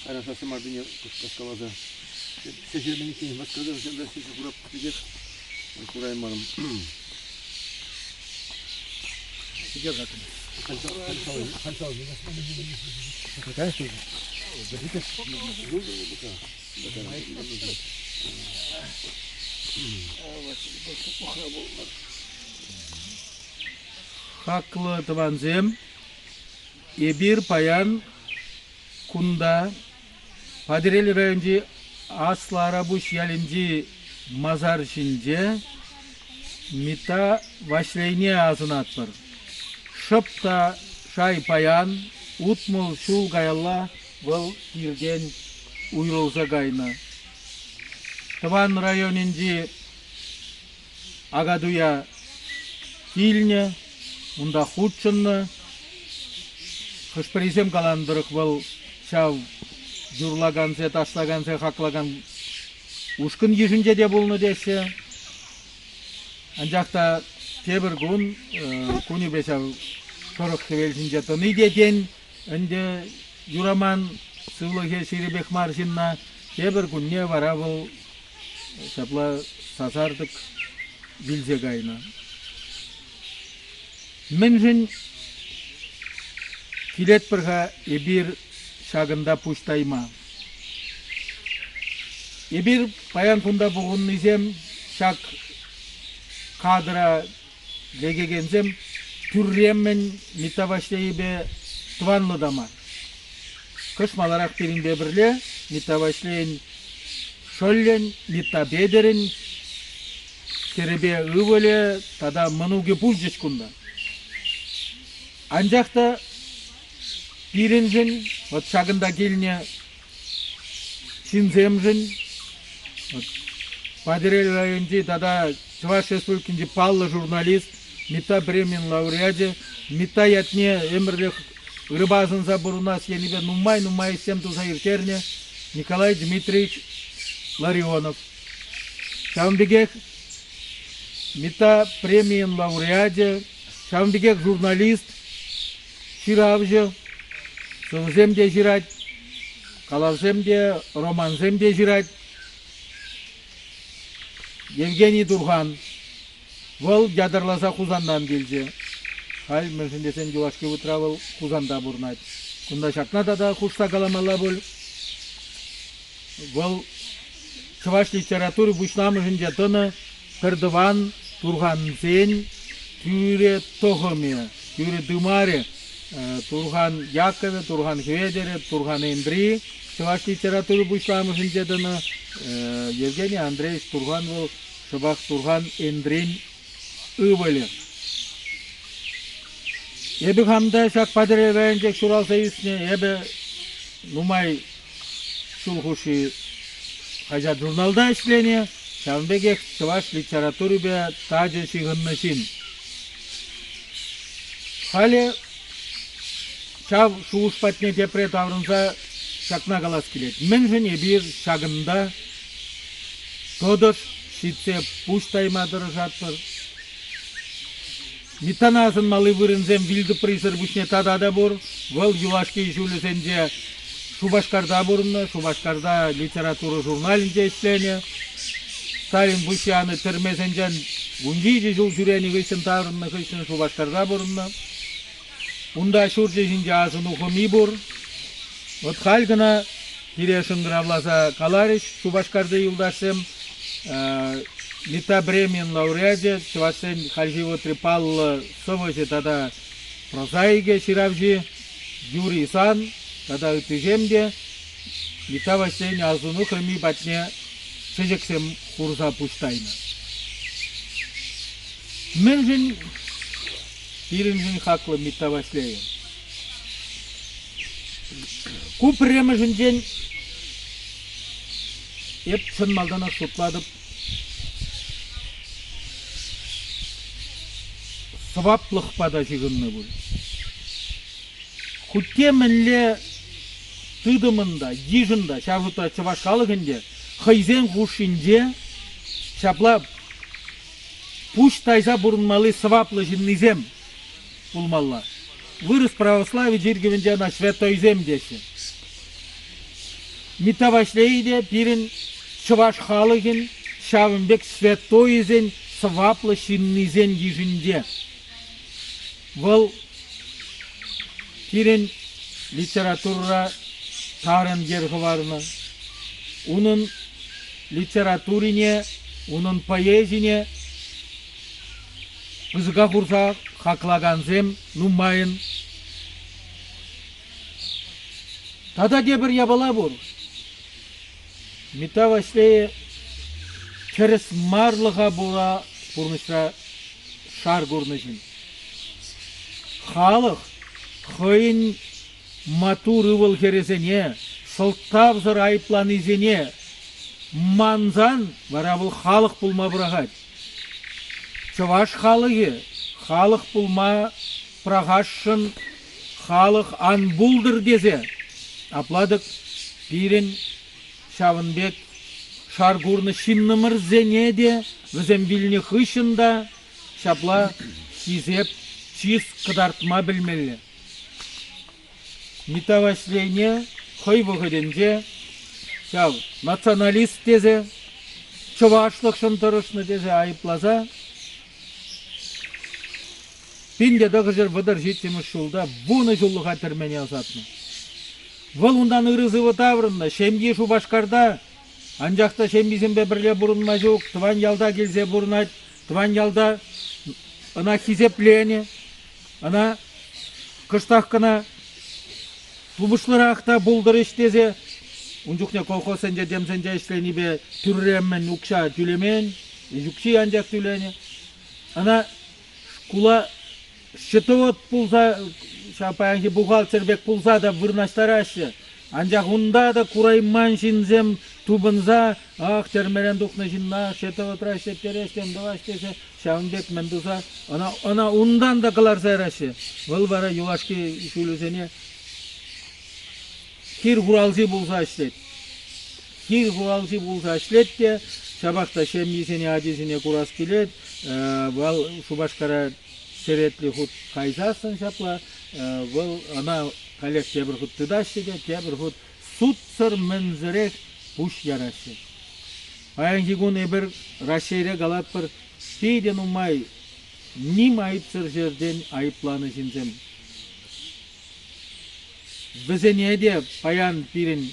Арасасы мардыне каскалаза. Сежермени кейін басқада сендер сесі құрап күтігер. Құрайын марым. Сегер қатын. Қаншау. Какая что? Haklı tıvanzem, ebir payan kunda, Padireli rayonji aslara buş yalinci mazar şince, mita vaşleyni ağzına atpar. Şıpta şay payan, utmul şul gayalla, vıl girgen uyrulsa gayna. Tıvan rayonunji agaduya kilne, Унда худшынны, хышпыризем каlandырык был чав журлагансе, ташлагансе, хаклаган ушкын ежінде де болны десе. Анжақта тебір күн, күні бесав шорық хевелсінже тыны деден, үнде юраман сывлығы шеребек маршинна тебір күнне вара бұл шапла сазардық билзе гайна. Менжін килет бірға ебір шағында пұштайма. Ебір паян күнда бұғын низем шақ қадыра легегензем түрремен митавашлейбе тұванлы дама. Кышмаларақ берінде бірле митавашлейін шөллен митабедерін керебе ывөле тада мұнуге пұлжыш күнда. Анжақта биринжін, вот шағында келіне шинземжін, Падирель районжи тада Чуваш Республикинжи паллы журналист, мита премиен лауреаде, мита ятне эмірлік рыбазын забуруна сенебе нумай сем туза иртерне Николай Дмитриевич Ларионов. Шамбегек мита премиен лауреаде, Шамбегек журналист, Ширавжы, сылземде жирать, калавземде, романземде жирать. Евгений Дурхан, вол ядырласа Хузандан келже. Хал мөшіндесен Жуашке утравыл Хузанда бурнать. Кунда шакнада да хушта каламала бол. Вол Чуваш литературы бушламышынже тыны Кырдыван, Турханзен, Тюре Тохоме, Тюре Дымаре, Турхан Якове, Турхан Хведере, Турхан Эндри, Чуваш литературы бушламышынже тыны Евгений Андреевич Турхан был, Шабах Турхан Эндрин ывылы. Ебі хамда шак Падирель районжек Шурал Союзне, ебі нумай шулхуши хажа журналда işleniyor. Şambegek Чуваш литературы бе тажы шигыннышин. Хали шав шуыш патне депрет аврынса шакна галас келет. Мен жын ебір шагында тодыр шитсе пуштаймадыр жатпыр. Митаназын малы вырынзем вилді присыр бүшне тадада бұр. Выл юлашки жүлісенде Шубашкарда бұрынны, Шубашкарда литература журналінде işleniyor. Сталин бұшяны түрмесенжен бұнжейді жыл жүрені ғысын тарынны ғысын Шубашкарда бұрынны. Унда шуржы жинже азын ұқымы бұр. Вот халгына Кирешін гравласа Калариш, Шубашкарда юлдашым, Мита Бремен лауреаде, Чувашсен Хальживо Трипаллы Совыжы тада прозаиге Ширавжи, Юрий Сан, тада үтіжемде, Мита Вашсен азын ұқымы батне Шежексем хурза пуштайна. Мен жын бірін жын хақлы Мита Вашлея. Куп ремі жынжен еп шын малдана сұтладып сываплық пада жығынны бұл. Хутте мінле тыдымында, ежында, шағыта Чувашқалығынде Хайзен хушинже шапла пуш тайза бурынмалы сываплы жыннызем булмалла. вырос православие жиргивенде на святой земдесі. Мита башлейде пирин чуваш халыгин шавынбек святой зен сваплы шиннизен ежінде. Бұл пирин литература тарын герхварны. Унын литературине, унын поэзине бізға құрса хақлаган зем нумайын. Тада дебір ябала бұр. Мита башлее керес марлыға бұра бұрнышра шар көрнышын. Халық қойын матур ывыл кересене, сылтап зыр айыплан изене, манзан бара бұл халық бұлма бұрағад. Чываш халығы, халық бұлма прағашшын, халық ан бұлдыр дезе. Апладық пирен Шавынбек шаргурны шиннымыр зене де, візем вилне хышында, шапла сизеп чиз қыдартма білмелі. Мита башлейне хой бұғыденде, шав националист дезе, чувашлық шынтырышны дезе айыплаза, пинде дағы жер бұдар жетеміз шулда, бұны жолыға тірмене азатны. Бұл ұндан ұрызывы таврында, шемге Шубашкарда, анжақта шембізімбе бірле бұрынма жоқ, тұван ялда келзе бұрынат, тұван ялда ана хизеплене, ана кыштаққына тубышлырақта бұлдыр іштезе, ұнжықне колхозсенже демсенже ішлені бе түрремен ұқша түлемен, жүкші анжақ түлене, ана шкула шытывыт пулса, шапаянки бухгалтербек пулса да вырнаштарашы. Анжақ ұнда да курайман шинзем тубынза, ақ термерен дұқны жинна, шетывыт рашеттерештен дұғаштесе, Шавынбек мен дұза, ана ұндан да қылар сайрашы. Бұл бара юлашки шүлізене хир хуралжи болса ішлет. Хир хуралжи болса ішлет де, шабақта шембисене адесіне курас келет, бұл Шубашкара серетлі худ қайзасын шапла, бұл ана қалек тебір худ тыдашы де, тебір худ сұтсыр мінзірек бұш ярашы. Аяңки күн ебір рашейре қалат бір сейден ұмай, ним айыпсыр жерден айыпланы жинзем. Бізене де паян пирин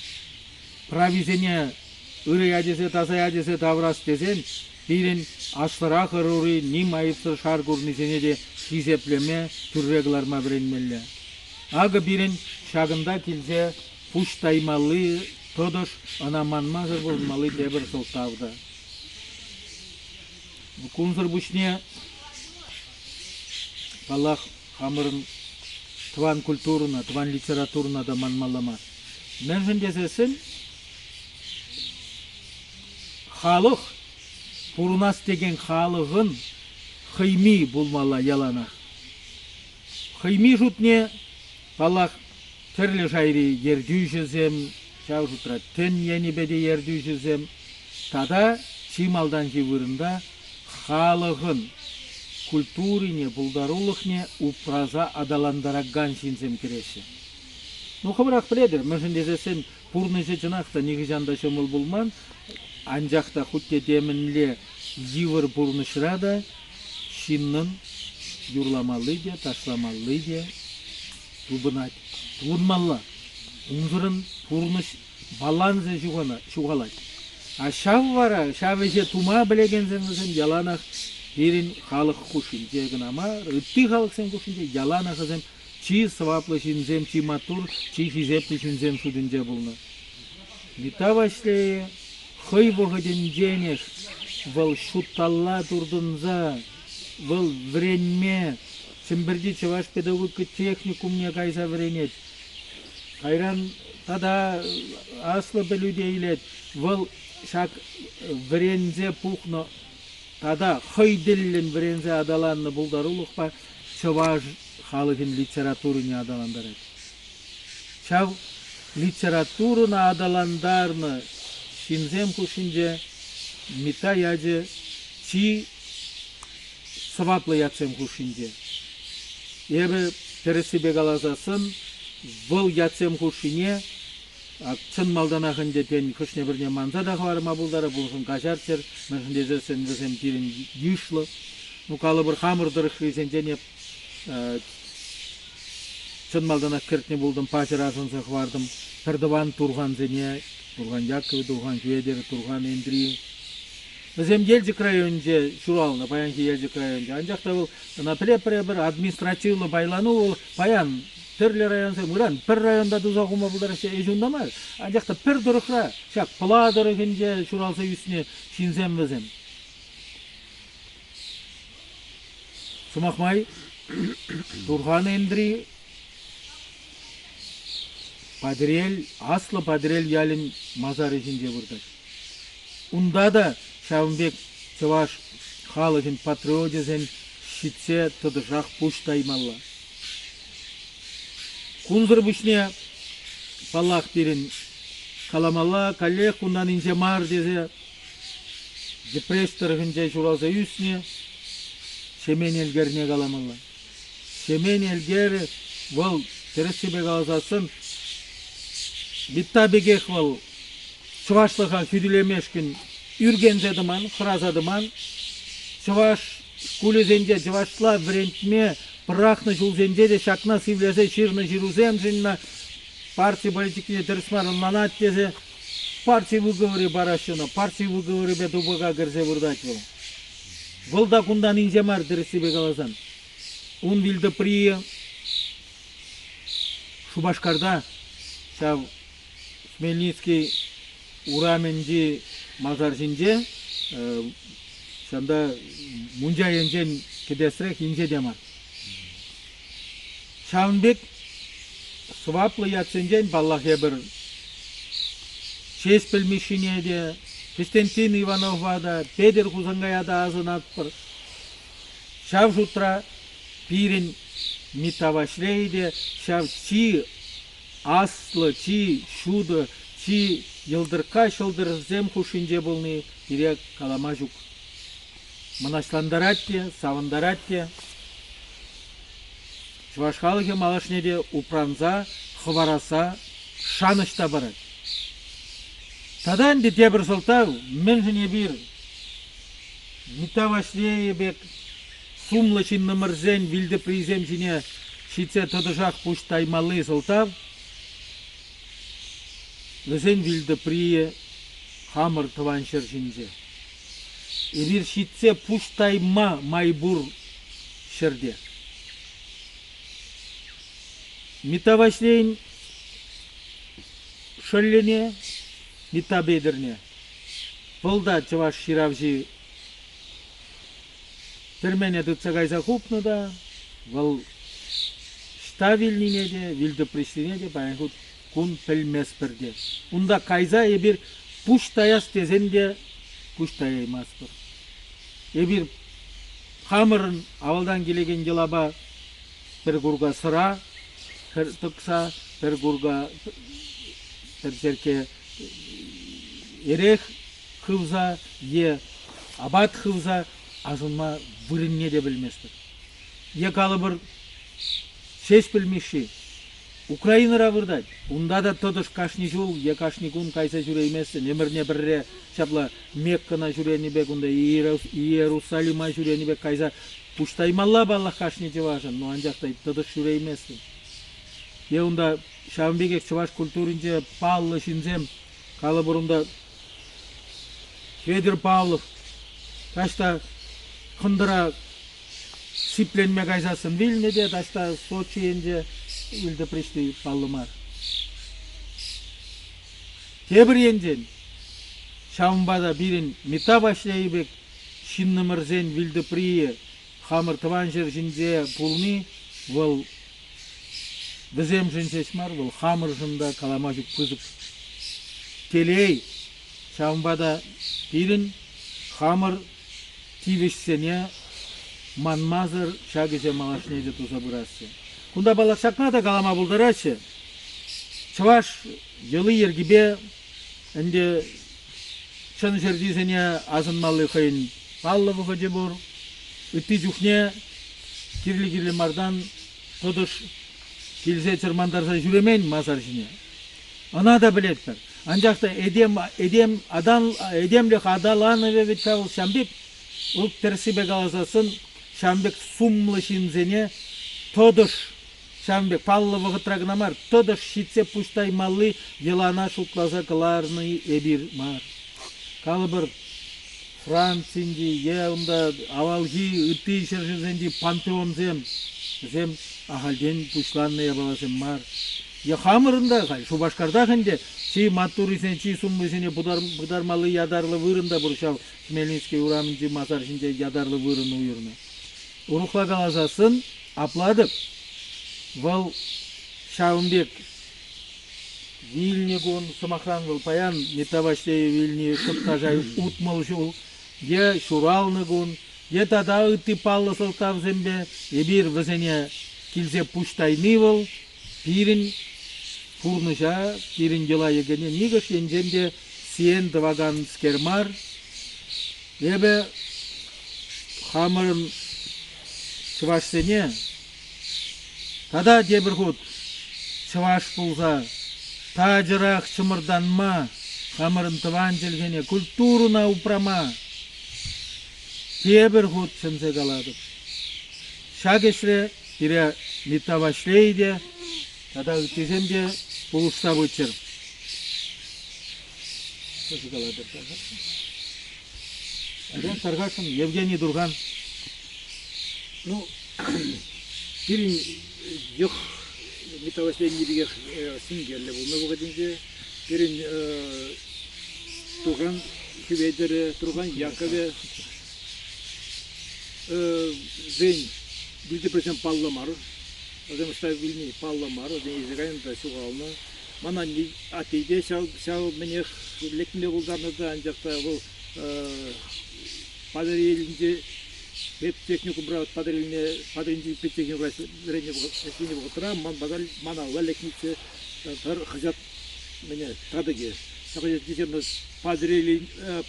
правизене ұры адесе, тазай адесе таврас дезен, пирин ашлырақ ұры ним айыпсыр шар көрнізене де шизеплеме түррегларма біренмелі. Ағы бірін шағында келсе пұштаймалы тодыш анаманмазыр болмалы дебір сылтавды. Күнзір бұшне Аллах хамырын тван культурына, тван литературына да манмалама. Мен жіндесесін халық, пұрнас деген халығын хыйми болмала ялана. Хыйми жұтне Аллах түрлі жайри ердүй жүзем, жау жұтыра тен ені беде ердүй жүзем, тада чималдан жевырында халығын культурине, бұлдарулықне упраза адаландараган шинзем кереші. Ну, қымырақ біледір, мүшін дезесен пұрныжы жынақта неге жанда шымыл болман, анжақта құтте демінле живыр пұрнышырада шиннын юрламалы де, ташламалы де, тубынат, туынмалла. Ұнзырын пұрныш баланзы шуғалайды. А шав вара, шавеже тума білегензіңізін яланақ Ерін халық құшын жегін ама, үтті халық сен құшын же, ялана қызым, чи сваплы шинзем, чи матур, чи хизеплы шинзем судынже бұлны. Мита башлее, хой бұғыден женех, бұл шутталла турдынза, бұл вренме, сімбірді чываш педагогика техникумне қайса вренет. Қайран тада аслы білудейлет, бұл шак врензе пухно, Тада хойделлен бірензе адаланны бұлдарулық па, чываш халығын литературыны адаландар еді. Чав литературыны адаландарны шинзем кушинже, мита яджы, чи сваплы ятсем кушинже. Ебі тересибе галазасын, бұл ятсем хушине, чын малданахын детен кышне бірне манза да хварма булдары, бұлшын кашарчер, мышын дезесен візем тирин юшлы. Ну, калы бір хамырдыр хризен женеп, чын малданах кертне булдым, пачыразынсы хвардым, Тырдыван Турган зене, Турган Яковы, Турган Жведер, Турган Эндри. Візем Елжик районында шуралына, паянки Елжик районында. Анжақта бұл, напрепре бір административлы байлану, ол паян, түрлі районсы, мұран, пір районда дұзағыма бұлдар ежундамар. Анжақта пір дұрықра, шақ пыла дұрығынде шуралсы үстіне шинзем візем. Сумақмай, Турган Эндри, Падрель, аслы Падрель ялин мазар ішінде бұрдыр. Унда да Шавынбек Чываш халығын патриотизен шитсе тұдышақ пұштаймалла. Кунзыр бүшне паллах берін каламалла, коллег ундан инже мар дезе, депрессторығынже журалза үсіне, шемен елгеріне каламалла. Шемен елгері бұл тересібе қалазасын, Биттабегех вал Чывашлыға күділемешкін үргензедіман, қыразадыман. Чываш кулезенде Чывашла врентме пырақны жулзенде де шақна сивлезе ширны жирузем жинна партия политикіне дұрысмарын манат дезе партия выговоры барашына, партия выговоры бе дубыға кірзе бұрдат бұл. Бұл да күндан инжемар дұрысыбе қалазан. Он вилді прие Шубашкарда шав Хмельницкий ураменди мазаржинже, шанда мунжа енжен кедесірек инже демар. Шавынбек сваплы ятсенжен баллахе бір шеш білмешіне де, Константин Ивановға да, Педер Хузангая да азын атпыр. Шав жутра пирин митавашлейде, шав чи аслы, чи шуды, чи йылдырка шылдырзем хушинже болны ирек каламажук. Мынашландаратте, савындаратте. Чувашхалыге малашнеде упранза, хвараса, шанышта барат. Тадан дете бір сылтау, мен жіне бір митавашлее бек сумлы шинны мырзен вилді призем жіне шитсе тодышақ пуштаймалы сылтау, Лызен вилді прие хамыр тываншыр жинже. Эбир шитсе пуштайма майбур шырде. Митавашлейн шөллене, митабедірне. Бұлда чываш ширавжи термене дұтса қайса хупны да, бұл шта вилнине де, вилді пришлине де, баян кун пілмес бірде. Унда кайза ебір пуштаяс тезенде пуштаяймас бір. Ебір хамырын авалдан келеген елаба бір гурга сыра тұқса, бір гурга бір жерке ерех хывза, е абат хывза азынма вырынне де білмес бір. Екалы бір шеш білмеші Украинара вырдать. Унда да тодыш кашни жул, е кашни кун кайса жүре емесі. Немірне бірре шапла Меккана жүрені бек, унда Иерусалима жүрені бек кайса пуштаймалла баллах кашни жеважын. Но анжақтай тодыш жүре емесі. Е унда Шавынбекек чываш культуринже Павлы шинзем, калы бұрында Федор Павлов, ташта қындыра сипленме кайсасын вилне де, ташта Сочиенде Илді пришли паллымар. Тебір енжен, Шавынбада бірін мета башлайбек, шинны мырзен вилді прие, хамыр тыван жер жинзе пулни, бұл бізем жинсешмар, бұл хамыр жында каламажық күзіп. Телей, Шавынбада бірін хамыр тивішсене, манмазыр шагызе малашнеде туза бұрасы. Кунда балашакна да калама булдырачы. Чываш жылы ергибе, энде шын жердизене азынмалы хыйын паллы бұғы жебур, үтті жүхне кирлі мардан тодыш Kilse çırmandarsa жүремен масар жине. Она да билеттер. Анжакта эдемлих адаланове ведь павыл Шамбек, ул терсибе галасасын Шамбек сумлы шинзене тодыш Шамбек паллы вăгытрагнамар тодыш шитсе пуштай малли елана шутласа кыларны эбир мар. Калыбыр Францинди, еунда авалги ытты шыржызенди пантеон зем ахалден пушланные баласем мар. Я хамырында хай, Шубашкарда хенде чи матурисен чи суммысене будармалы ядарлы вырында буршал Хмельницкий урамынчы масар шинче ядарлы вырын уйырны. Урухла галазасын апладык. Вал Шаумбек Вильни гон самахран был паян метаваштей Вильни шыптажай утмал жол. Е шуралны гон, е тада ыты паллы сылтав зембе, ебир вазене килзе пуштайны был, пирин фурныша, пирин дела егене нигаш енженде сиен дваган скермар, ебе хамырын швашсене, тада дебір худ шваш пулза, тажырақ шымырданма, хамырын тыван желгене, культуруна упрама, дебір худ шымзе каладып. Шагешре, тире митавашлейде, тада үтеземде пулышта бұчыр. Шымзе каладып. Аден Саргашин, Евгений Дурган. Ну, пирин yok mitavaşlayın gibi singerle bulma bu kadınca birin Turgan Hüvedere, Turgan Yakove Zeyn bildi present pallamar o zaman işte bilmi pallamar o zaman izleyen de şu alma bana atıydı şav beni lekmle buldardı ancak da bu padarilince hep teknik ubrat padarilince hep teknik öğrenci bu kadar bana lekmse tar hacat beni tadı ki sakın diyeceğimiz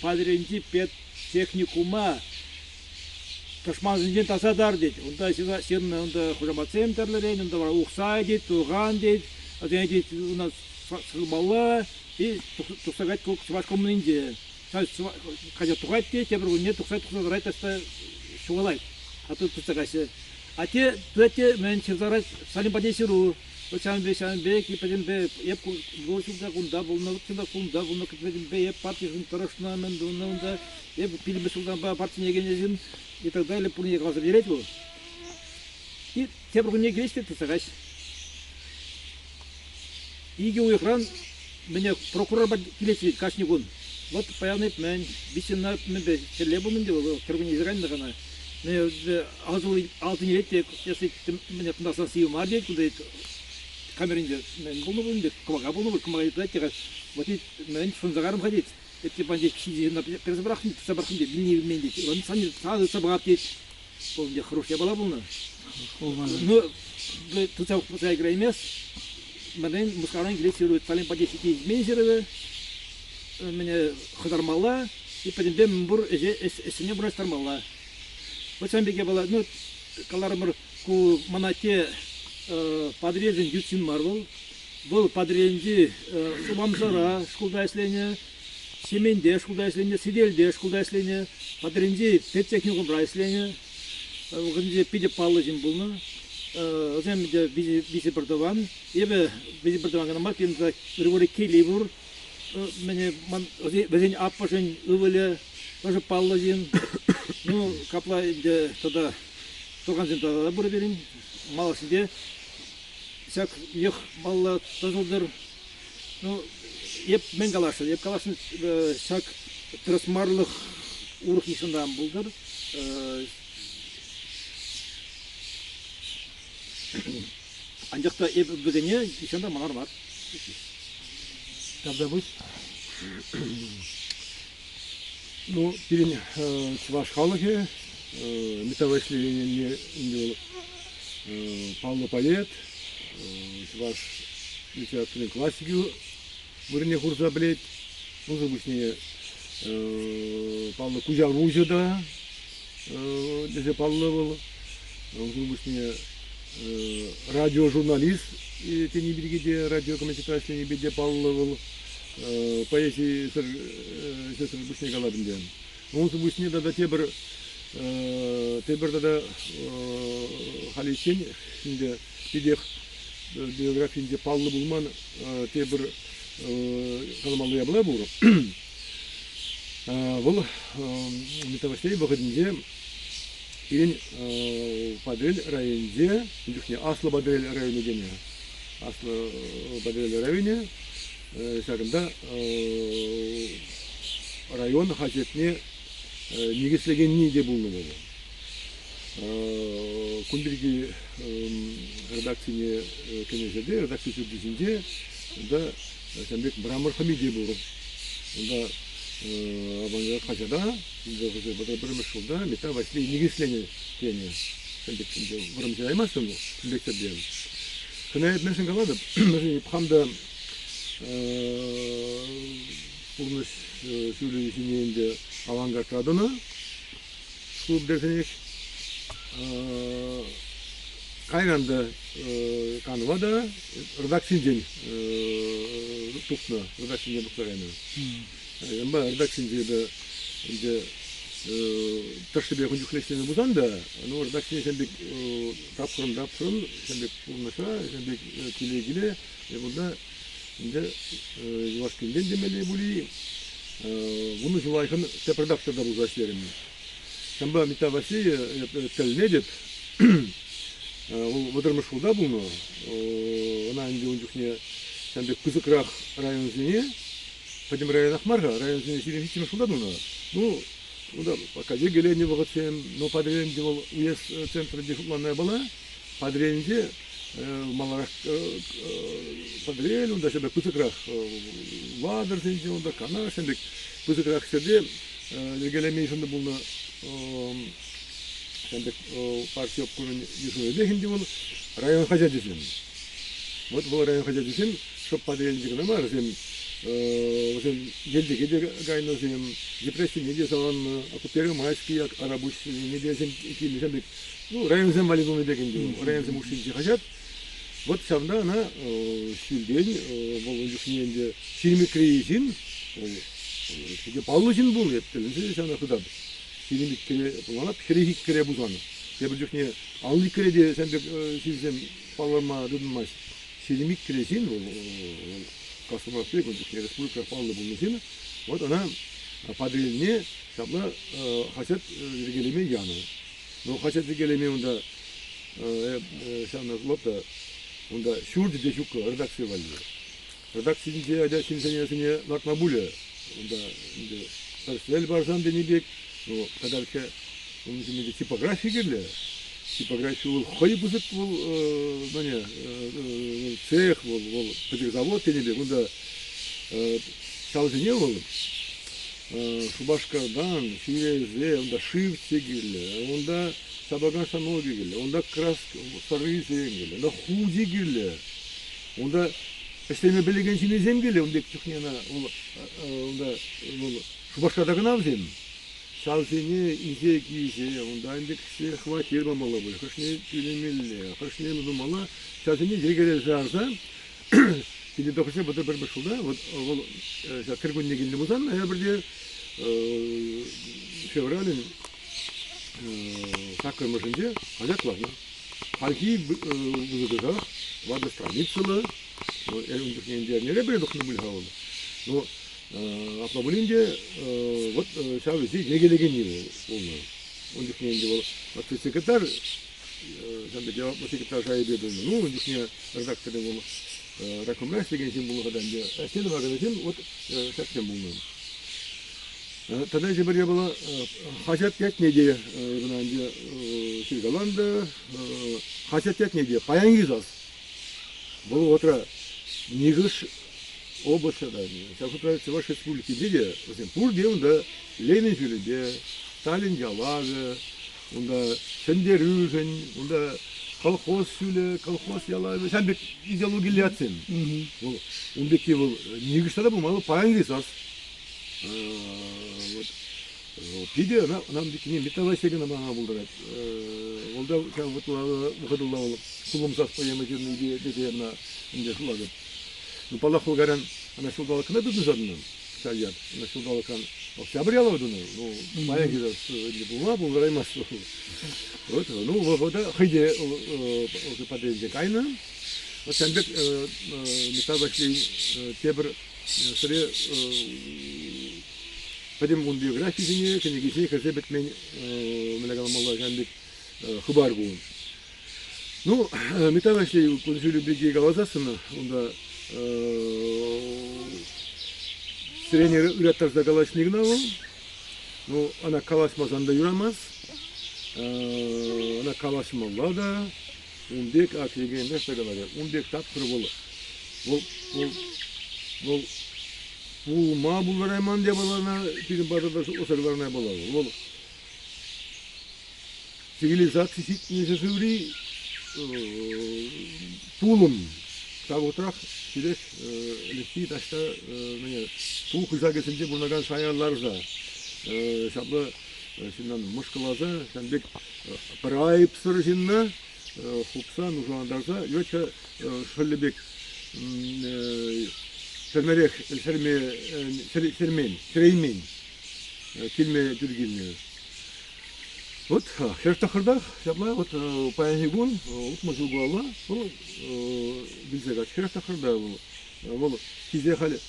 padarilince pet teknikuma Taşman zincin tasadar dedi. Onda senin onda hocamatsem derlerin, onda var uksay dedi, tuğan dedi. Azene dedi, ona sılmalı, tuksagat kok sıvaş komunince. Kaca tuğat dedi, tebir günne tuksagat raytasta şuvalay. Atı tuksagası. Ate tuğate men çizarat salim padesiru. Şan be ki pedin be hep goşunda kunda bulunmakta kunda bulunmak pedin be hep partinin tarafından men onda hep pilme sultan partine geleceğim. И так далее, по ней глаза верить его. И те про нее гречки, ты сагась. И у экран меня прокурор келесит, кашнигун. Вот появный мен, бисина мен бе, телебу мен делал, кыргын изран да гана. Мен алтын елетте, если меня тындасан сию мардет, куда камеринде мен булну бе, кумага булну, кумага тратига. Вот и мен фунзагарым ходить. Это банди киди на перезабрахни, собрахни, бини менди. Он сами сразу собрати. Помню, хорошая была была. Ну, тут я играю мест. Мен мускаран глицирует, салим по 10 менеджеры. Меня хадармала и потом бем бур эсене бур стармала. Вот сам беге была, ну, калармыр ку манате подрезен ютин марвел. Был подрезен сумамзара, школда эсление. Семенде школда эсление, сиделде школда эсление, подренде педтехникум бра эсление, гынде пиде паллыжин булны, оземде бизи бирдован, ебе бизи бирдован гана марк енді револе кели бур, мене безен аппашын ывыле, тоже паллыжин, ну капла енді тогда турганзин тогда бура берин, малышынде, всяк ех малла тазылдыр, ну еп мен калашы, еп калашын шак трасмарлық урық ешіндан бұлдыр. Анжақта еп бігіне ешінда мағар бар. Когда будь? Ну, перед чуваш халахе, метавашли Павло Палет, чуваш литературной классики, Вырне курса блять, ну забычнее Павла Кузяр Вузеда, даже Павла был, забычнее радиожурналист, тени биргеде радиокоммуникация беде паллы поэзии сесір бүшне қалабында. Онсы бүшне да тебір да халисен, şimdi бидех биографиясында паллы булман тебір қаламалыя бұла бұл. Бұл метавастей бұғыдында Ирин Падрель районде, Аслы Падрель районы дене. Аслы Падрель районы, шағында район хажетіне негізлеген неде болны болды. Күндіргі редакцияне кенезеде, редакция сүрдізінде, онда сәмбек Брамыр Хамиде болды. Онда абанга қажада, біріміз жылда, мета Василий негізлене тені. Сәмбек бұрымшы аймасын, күндектер дейін. Күні әйтмесін қалады, қамда Пулнus söyleşinde avantgard adını klub derseniz kaynanda kanvada redaksiyon tutma redaksiyon tutlarını. Ama redaksiyonda inde taşlı bir konjukleştiğini buzan da, o redaksiyon sen bir tapırın, sen bir bulmasa, sen bir ilgili bunda inde Yuvaşkından demeli buli, bunu Julay'ın tep redaktorda buzlaşlarım. Şamba mitavasi tel nedir? Vıdırmış olda bunu, ona inde oncukne sen bir kızıkrak rayon zini, Padim rayon akmarga rayon zini sirin hiç mi olda bunu? Bu da pakacı geleni vakitsem, no padrenince uyes centrde kullanmaya bala, padrenince malarak padrel, onda şebe kızıkrak vadır zince, onda kanar, şimdi kızıkrak sede gelemeyi şimdi bunu şimdi parti yapkunun yüzüne de hindi bunu rayon hacacısın. Bu rayon hacacısın, şu padrelince ne var? Sen geldi gayna sen depresyon ne diye savan akutları maaşki arabuş ne diye sen ikili sen bu rayon sen validonu dekindi. Rayon sen muşinci hacat. Вот şamda ana şülden boluncuğunda 20 kreyin işte pallıcın bul ettiler. Sen akıda 20 kre kullanıp 2 kre buzanı. Yapıcıkne 50 kre diye sen de sizden pallarma dönmez. 20 kreyin Kasım'da konuşuyor, Respublika pahalı bulunmasını. Вот она подрельне, şabla haşet geleme yanı. No haşet geleme onda şamda lopta onda şurdu de şuk redaksiya var. Redaksiyinde de sinsenyasını lakma bule. Onda personel barzan denibek. No kadar ki onun için tipografi girdi. Типография был хайбузык был, мане цех был, педагогзавод тенебе, онда шалжыне был, шубашкардан, ширезе, онда шив тегиле, онда сабаган станоги гиле, онда крас сары зеңгиле, онда худи гиле, онда эстеме белеген синезем гиле, онда чухнена, онда шубашкардагы навзем. Şalsini ince giyse, ondan da kişi hvatir mamalı bu. Kışne tülemeli, kışne mamalı. Şalsini geri zarsa, şimdi dokuşa batır bir başulda, o Kırgın'da geldi buzan, ya bir de fevralin sakırmışınca hacak var. Halki buzuklar, vardı stranicılı, önceki nereye böyle dokunu bul havalı. Aplabulince, вот şavisi gelegen gibi oldu. Önceki вот sekreter, sen de cevaplı sekreter sahibi edildi. Önceki redaktörde bunu rekomendasyon için bunu kadar önce. Senin arkadaşın вот şartken bulundu. Tada işte bir yapıla haşet tek ne diye önce şirkalandı. Haşet tek ne diye payan gizaz. Bu otra nigış областьда, сейчас правительство вашей республики где, Пурде, он да Ленин Филиппе, Сталин Ялага, он да Шендерюжен, он да колхоз Филе, колхоз Ялага, sen bir ideoloji yatsın. Ondaki bu nigişlerde bu malı payangı esas. Пиде нам дикини металлосегина мага булдырат. Ол да вот выходылла ол кулум саспаема жерни иде на инде шулады. Ну палахул гаран ана шулдалыкына дудун задынан. Саят на шулдалыкан октябрь ялавдыны. Ну мая гидас не булма булдыраймас. Вот ну вот хайде падеже кайна. Вот сенбек металлосей тебр сыре Падем он биографии книги каждый бетмен мелегалмалла жанбек хабар бу. Ну металлосей консулю беги галазасына онда тренер үрәттәрдә галашнигна ул. Ну ана калашмазанда юрамас. Ана калашмалла да унбек акыйган нәрсә галар. Унбек тапкыр булы. Бул ма буларайман деп алана бирин бардада осарларына болар. Бул цивилизация ситнесүри пулум Тагутрах сидеш листи ташта менә ту хызагысынчы бурнаган шаялларга шаблы синнан мушкалаза сәнбек прайп сыржинна хупса нужандарга йоча шөллебек сермерек сермен килме жүргенне вот хертахырда шабла вот паянигун утмажугуала бул билзега хертахырда бул кизе хали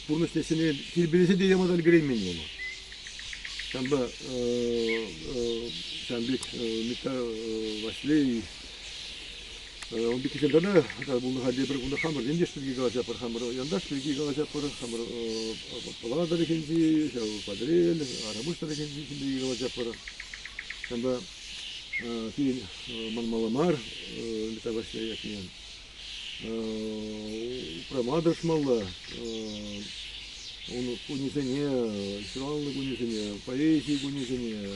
пурнестесине килбелесе де ямадал греймен бул шамба шамбек мита васлей он бикисен дана бул хаде бир кунда хамыр дендештиги галажа пар хамыр яндаш биги галажа пар хамыр палада дегенди падрел арабуста дегенди биги галажа пар шамба кин манмаламар метабашта якмен промадршмалла он унизение сираллык унизение поэзия унизение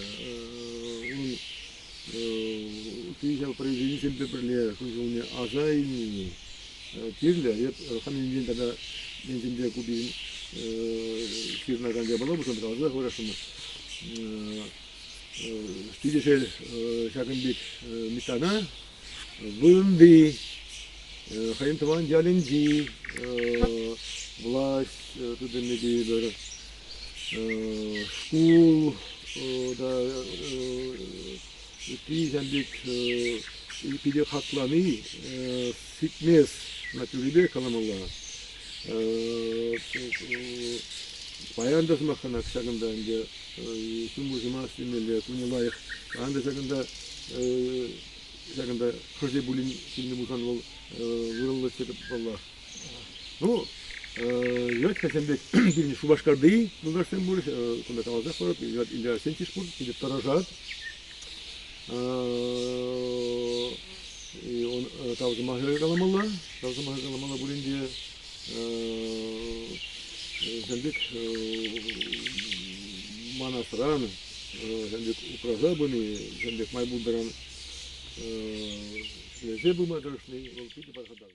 Түйсел произведение семпеперле кузулне азайни тирле хамин дена мензинде кубин тирнаганга бала бутан каза хорашым стидешел шагынбек митана вынди хайымтыван жалинди власть тудемеди бер шкул да Тизенбек ипиде хакланы фитнес натурибе каламалла баяндас махана ксагында инде сумбузыма стимеле кунилайх анда сагында хожде булин сильный бузан бол вырылды чекіп балла ну Йот Хасенбек бирни Шубашкарды булгарсен булыш кунда калаза хорап инде сентишпур иде таражат и он тавзымахы каламалла булинде Хасенбек манасран Хасенбек упраза буни Хасенбек майбулдаран лезе булмадрышный ол пиде бархадар